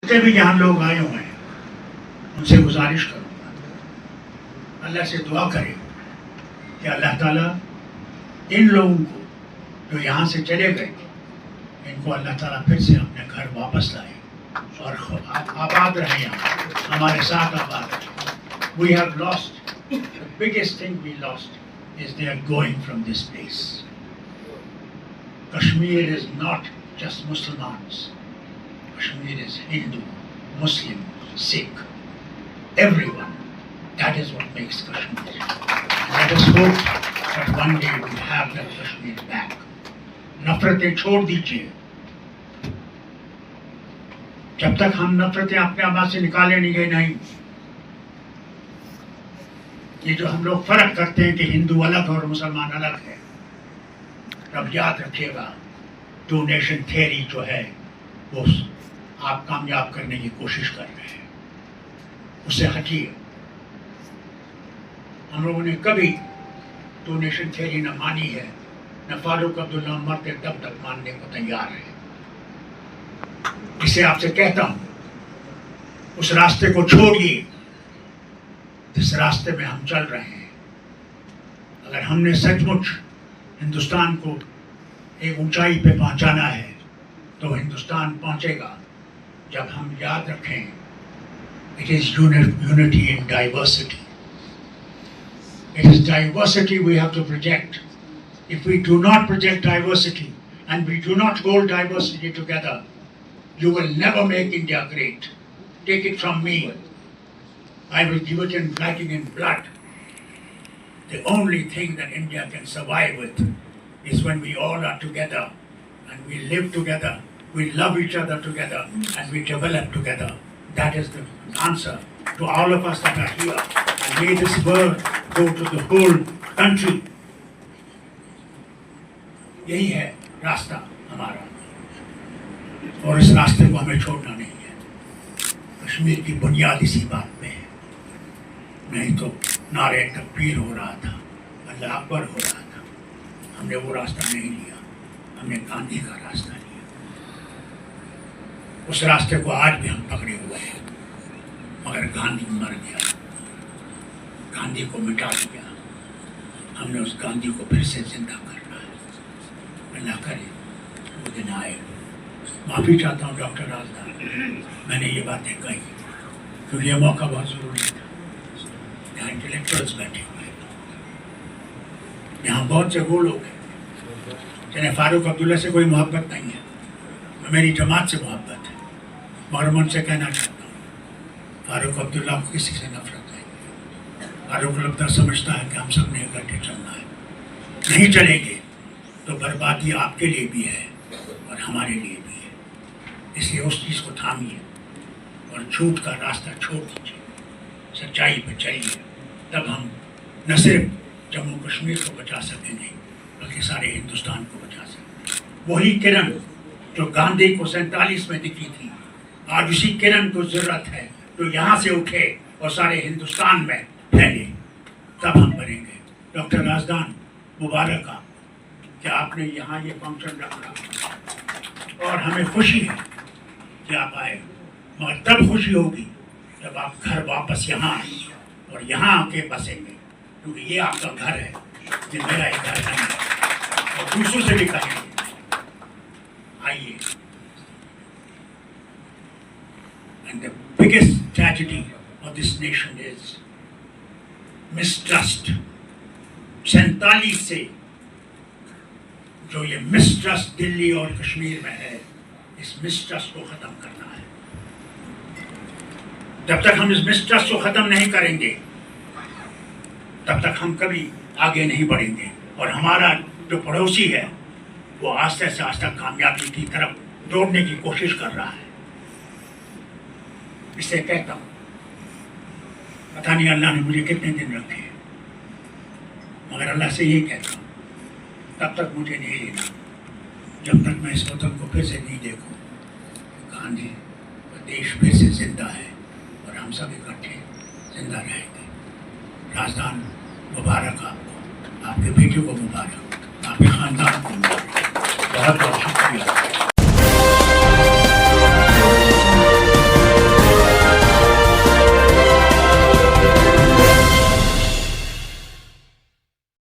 जितने भी यहाँ लोग आए हुए हैं उनसे गुजारिश करूँगा, अल्लाह से दुआ करें कि अल्लाह ताला इन लोगों को जो यहाँ से चले गए इनको अल्लाह ताला फिर से अपने घर वापस लाए और आबाद रहे, यहाँ हमारे साथ आबाद रहे। We have lost, the biggest thing we lost is they are going from this place. Kashmir is not just Muslims. Kashmir is Hindu, Muslim, Sikh, everyone. That is what makes Kashmir. Let us hope that one day we have that Kashmir back. नफरतें छोड़ दीजिए। जब तक हम नफरतें अपने आप से निकालेंगे नहीं, ये जो हम लोग फर्क करते हैं कि हिंदू अलग और मुसलमान अलग है, तब याद रखिएगा टू नेशन थ्योरी जो है वो आप कामयाब करने की कोशिश कर रहे हैं, उससे हटिए। हम लोगों ने कभी टू नेशन थ्योरी न मानी है, न फारूक अब्दुल्ला मरते तब तक मानने को तैयार है। इसे आपसे कहता हूं, उस रास्ते को छोड़िए जिस रास्ते में हम चल रहे हैं। अगर हमने सचमुच हिंदुस्तान को एक ऊंचाई पे पहुंचाना है तो हिंदुस्तान पहुंचेगा जब हम याद रखें it is unity in diversity. It is diversity we have to project. If we do not project diversity and we do not hold diversity together, you will never make India great. Take it from me. I will give it in writing in blood. The only thing that India can survive with is when we all are together and we live together, we love each other together and we develop together. That is the answer to all of us that are here. And may this word go to the whole country. यही है रास्ता हमारा और इस रास्ते को हमें छोड़ना नहीं है। कश्मीर की बुनियाद इसी बात में है, नहीं तो नारे तकबीर हो रहा था, अल्लाह अकबर हो रहा था। हमने वो रास्ता नहीं लिया, हमने गांधी का रास्ता लिया। उस रास्ते को आज भी हम पकड़े हुए हैं, मगर गांधी मर गया, गांधी को मिटा दिया। हमने उस गांधी को फिर से जिंदा करना है। अल्लाह करे वो दिन आए। माफ़ी चाहता हूँ डॉक्टर राजदान, मैंने ये बातें कही क्योंकि ये मौका बहुत ज़रूरी था। यहाँ इंटेलेक्चुअल्स बैठे हुए हैं, यहाँ बहुत से वो लोग हैं जिन्हें फारूक अब्दुल्ला से कोई मोहब्बत नहीं है, मेरी जमात से मोहब्बत है, मगर मैं उनसे कहना चाहता हूँ फारूक अब्दुल्ला को किसी से नफरत नहीं। फारूक अब्दुल्ला समझता है कि हम सब ने इकट्ठे चलना है, नहीं चलेंगे तो बर्बादी आपके लिए भी है और हमारे लिए भी है। इसलिए उस चीज़ को थामिए और झूठ का रास्ता छोड़ दीजिए, सच्चाई पर चलिए। तब हम न सिर्फ जम्मू कश्मीर को बचा सकेंगे बल्कि सारे हिंदुस्तान को बचा सकेंगे। वही किरण जो गांधी को 47 में दिखी थी, आज उसी किरण को ज़रूरत है जो यहाँ से उठे और सारे हिंदुस्तान में फैले, तब हम बनेंगे। डॉक्टर राजदान मुबारक आप कि आपने यहाँ ये फंक्शन रखा और हमें खुशी है कि आप आए, मगर तब खुशी होगी जब आप घर वापस यहाँ आए और यहाँ आके बसेंगे, क्योंकि ये आपका घर है, ये मेरा एक घर नहीं है। और दूसरों से भी कहेंगे आइए। And the biggest tragedy of this nation is mistrust. 47 से जो ये मिसट्रस्ट दिल्ली और कश्मीर में है, इस मिसट्रस्ट को ख़त्म करना है। जब तक हम इस मिसट्रस्ट को ख़त्म नहीं करेंगे तब तक हम कभी आगे नहीं बढ़ेंगे। और हमारा जो पड़ोसी है वो आस्ते से आस्ते कामयाबी की तरफ दौड़ने की कोशिश कर रहा है। इससे कहता हूँ, पता नहीं अल्लाह ने मुझे कितने दिन रखे, मगर अल्लाह से यही कहता हूँ तब तक मुझे नहीं लेना जब तक मैं इस वतन को फिर से नहीं देखूं। गांधी का देश फिर से जिंदा है और हम सब इकट्ठे जिंदा रहेंगे। राजदान मुबारक आपको, आपके बेटे को मुबारक, आपके ख़ानदान को मुबारक। बहुत बहुत शुक्रिया।